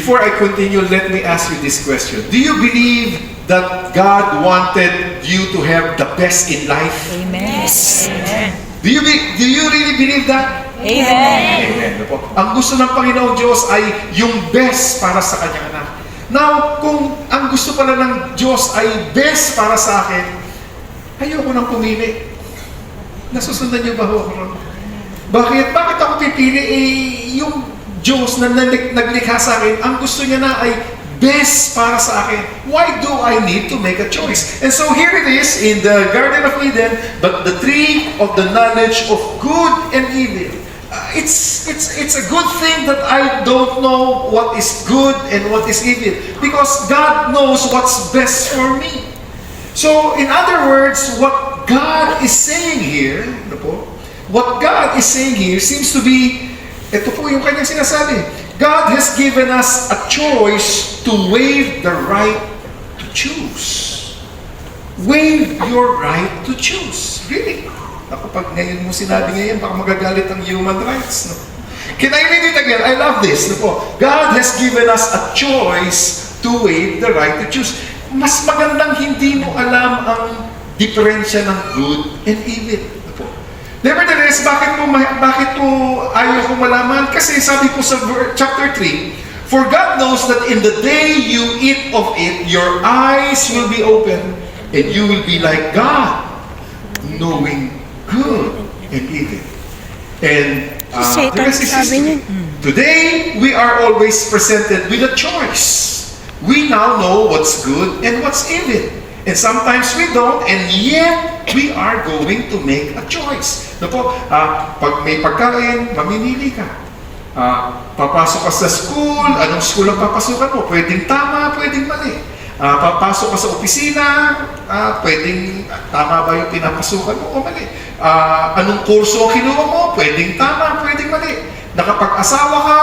Before I continue, let me ask you this question. Do you believe that God wanted you to have the best in life? Amen. Yes. Amen. Do you really believe that? Amen. Amen. Ang gusto ng Panginoong Diyos ay yung best para sa kanyang anak. Now, kung ang gusto pala ng Diyos ay best para sa akin, ayoko nang pumili. Nasusundan niyo ba ho? Bakit? Bakit ako pipili? Yung Diyos na naglikha sa akin, ang gusto niya na ay best para sa akin. Why do I need to make a choice? And so here it is in the Garden of Eden, but the tree of the knowledge of good and evil. It's a good thing that I don't know what is good and what is evil, because God knows what's best for me. So in other words, what God is saying here, seems to be, ito po yung kanyang sinasabi, God has given us a choice to waive the right to choose. Waive your right to choose. Really? Ako, pag ngayon mo sinabi ngayon, baka magagalit ang human rights. No? Can I read it again? I love this. No po? God has given us a choice to waive the right to choose. Mas magandang hindi mo alam ang diferensya ng good and evil. No po? Nevertheless, bakit po ayaw ko malaman? Kasi sabi po sa chapter 3, for God knows that in the day you eat of it, your eyes will be open, and you will be like God, knowing good and evil. And today, we are always presented with a choice. We now know what's good and what's evil. And sometimes we don't, and yet we are going to make a choice. Pag may pagkain, mamimili ka. Papasok ka sa school, anong school ang papasukan mo? Pwedeng tama, pwedeng mali. Papasok ka sa opisina, pwedeng tama ba yung pinapasukan mo o mali? Anong kurso ang kinuha mo? Pwedeng tama, pwedeng mali. Nakapag-asawa ka,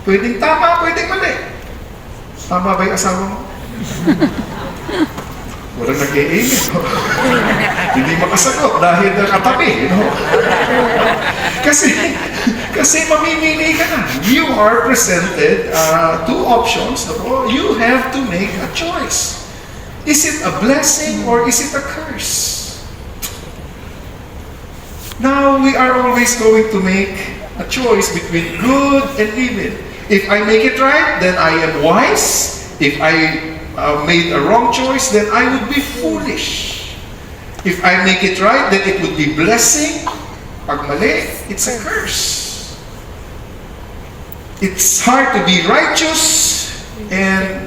pwedeng tama, pwedeng mali. Tama ba yung asawa mo? Walang nag-e-aim. Hindi makasagot dahil nakatabi. Kasi mamimili ka na. You are presented two options. You have to make a choice. Is it a blessing or is it a curse? Now, we are always going to make a choice between good and evil. If I make it right, then I am wise. If I made a wrong choice, then I would be foolish. If I make it right, then it would be blessing. Pag mali, it's a curse. It's hard to be righteous, and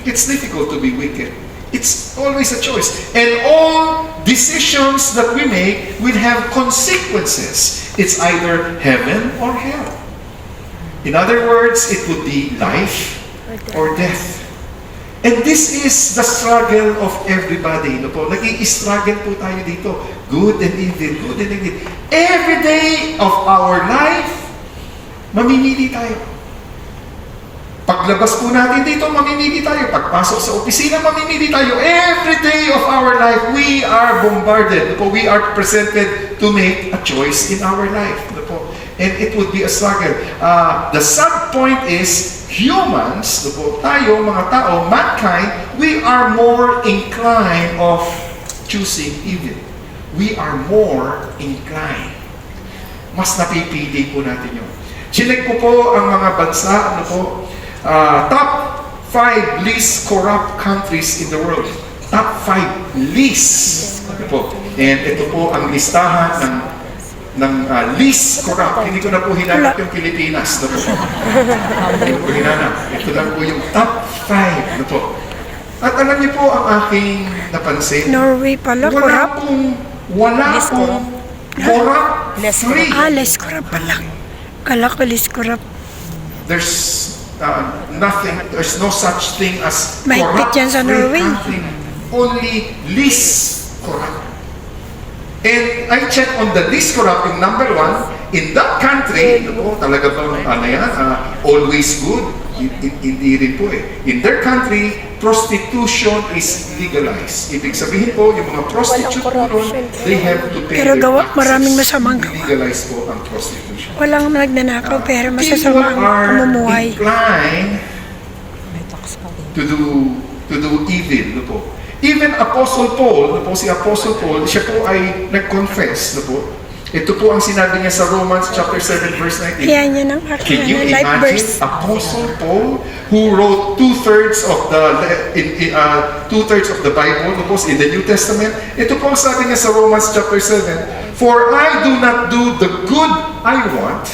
it's difficult to be wicked. It's always a choice. And all decisions that we make will have consequences. It's either heaven or hell. In other words, it would be life or death. And this is the struggle of everybody. Nag-i-struggle po tayo dito. Good and evil, good and evil. Every day of our life, mamimili tayo. Paglabas po natin dito, mamimili tayo. Pagpasok sa opisina, mamimili tayo. Every day of our life, we are bombarded. We are presented to make a choice in our life. And it would be a struggle. The sad point is, humans, tayo, mga tao, mankind, we are more inclined of choosing evil. We are more inclined. Mas napipili po natin yun. Chinek ko po ang mga bansa, top 5 least corrupt countries in the world. Top 5 least. And ito po ang listahan ng least corrupt. Hindi ko na po hinanap yung Pilipinas. Hindi ko hinanap. Ito lang po yung top 5. At alam niyo po ang aking napansin. Norway pala, corrupt. Wala pong corrupt free. Less corrupt pala. Kala ko less corrupt. There's nothing, there's no such thing as corrupt corrupt sa Norway. Country. Only least corrupt. And I check on the least corrupt, yung number 1, in that country, talaga ba, always good? Hindi rin po eh. In their country, prostitution is legalized. Ibig sabihin po, yung mga prostitute po ron, they have to pay pero their gawa, taxes. maraming masamang gawa. Legalize po ang prostitution. Walang nagnanakaw, pero masasama ang pamumuhay. People are inclined do evil, no po. Even Apostle Paul, no po, si Apostle Paul, siya po ay nag-confess, no po. Ito po ang sinabi niya sa Romans chapter 7 verse 19. Yan yun ang Can aking you life imagine verse. Apostle Paul, who wrote two-thirds of the Bible, no po, in the New Testament? Ito po ang sabi niya sa Romans chapter 7, "For I do not do the good I want,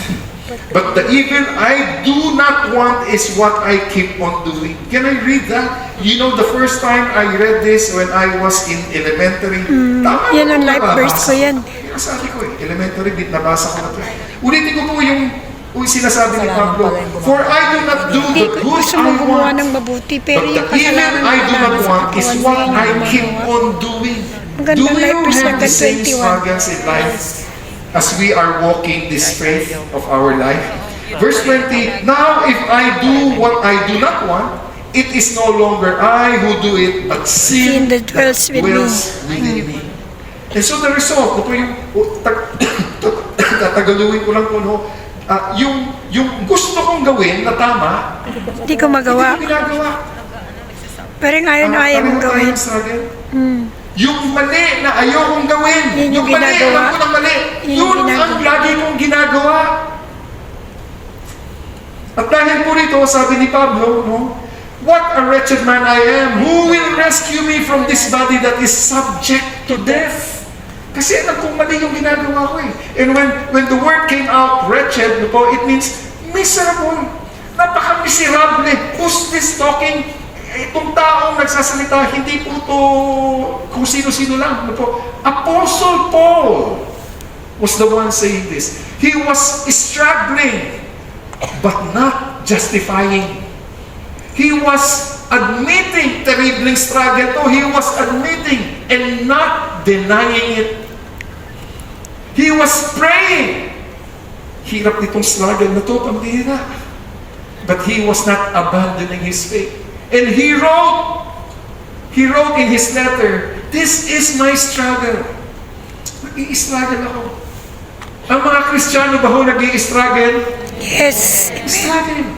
but the evil I do not want is what I keep on doing." Can I read that? You know, the first time I read this when I was in elementary, tama Yan ang ba life nabasa verse ko yan. Yung sabi ko elementary, nabasa ko na to. Ulitin ko po yung sinasabi ni Pablo, "For I do not do Hindi the ko good gusto I mo gumawa want, ng mabuti, pero but yung the evil kasalanan I do not sa want is katawan mo, what yan I ang keep ginagawa. on doing." Ang ganda Do ng you life verse have the hanggang same 21. struggles in life as we are walking this faith of our life? Verse 20, "Now if I do what I do not want, it is no longer I who do it, but sin Sin that dwells with me." within me. And so the result, ito po yung, tatagaluin ko lang po, no, yung gusto kong gawin na tama, Hindi ko magawa. hindi ko ginagawa. Pero ngayon ayaw mong Pareho gawin. tayong struggle. Yung mali na ayokong gawin, Yun yung yung mali, ginagawa. alam ko ng mali, Yun yung yun ang lagi kong ginagawa. At dahil po rito, sabi ni Pablo, no, "What a wretched man I am! Who will rescue me from this body that is subject to death?" Kasi alam kong mali yung ginagawa ko eh. And when the word came out, wretched, no po, it means miserable. Napaka-miserable. Who's this talking? Itong taong nagsasalita, hindi po to kung sino-sino lang. No po. Apostle Paul was the one saying this. He was struggling, but not justifying. He was admitting terribling struggle to. He was admitting and not denying it. He was praying. Hirap nitong struggle na to, pambihira. But he was not abandoning his faith. And he wrote in his letter, "This is my struggle." Nag-i-struggle ako. Ang mga Kristiyano ba ho nag-i-struggle? Yes. Struggle.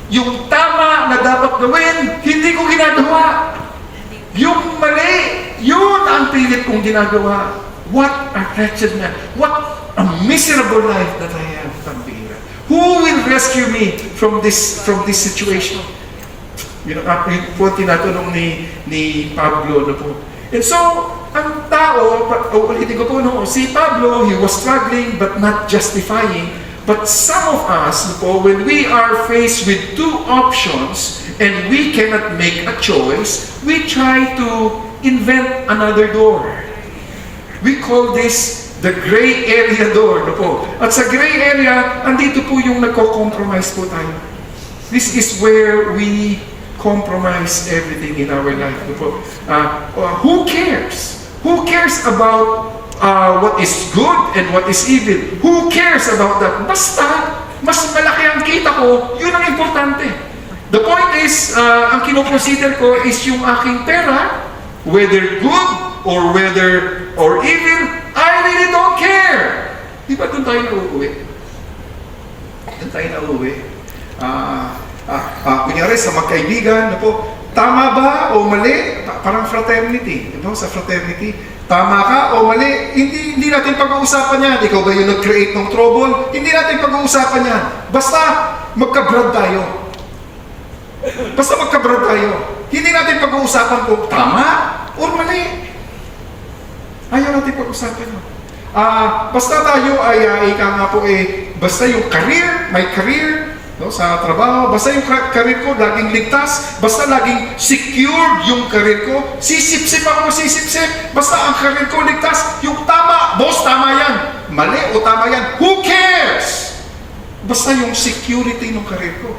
Yung tama na dapat gawin, hindi ko ginagawa. Yung mali, yun ang pilit kong ginagawa. What a wretched man. What a miserable life that I have, pambira. Who will rescue me from this situation? Yun ang po tinatanong ni Pablo na po. And so, ang tao, ulitin ko po, no, si Pablo, he was struggling but not justifying. But some of us, when we are faced with two options and we cannot make a choice, we try to invent another door. We call this the gray area door. At sa gray area, andito po yung nagko-compromise po tayo. This is where we compromise everything in our life. Who cares? Who cares about what is good and what is evil? Who cares about that? Basta, mas malaki ang kita ko, yun ang importante. The point is, ang kinoconsider ko is yung aking pera, whether good or evil, I really don't care. Di ba doon tayo nauuwi? Doon tayo nauuwi. Kunyari sa magkaibigan, tama ba o mali? Parang fraternity. Diba? Sa fraternity, tama ka o mali? Hindi natin pag-uusapan yan. Ikaw ba yung nag-create ng trouble? Hindi natin pag-uusapan yan. Basta magka-brad tayo. Hindi natin pag-uusapan kung tama o mali. Ayaw natin pag-usapan yun. Basta tayo ay ika nga po basta yung career, may career, no, sa trabaho, basta yung career ko laging ligtas, basta laging secured yung career ko, sisip-sip, basta ang career ko ligtas, yung tama, boss, tama yan, mali o tama yan, who cares? Basta yung security ng career ko.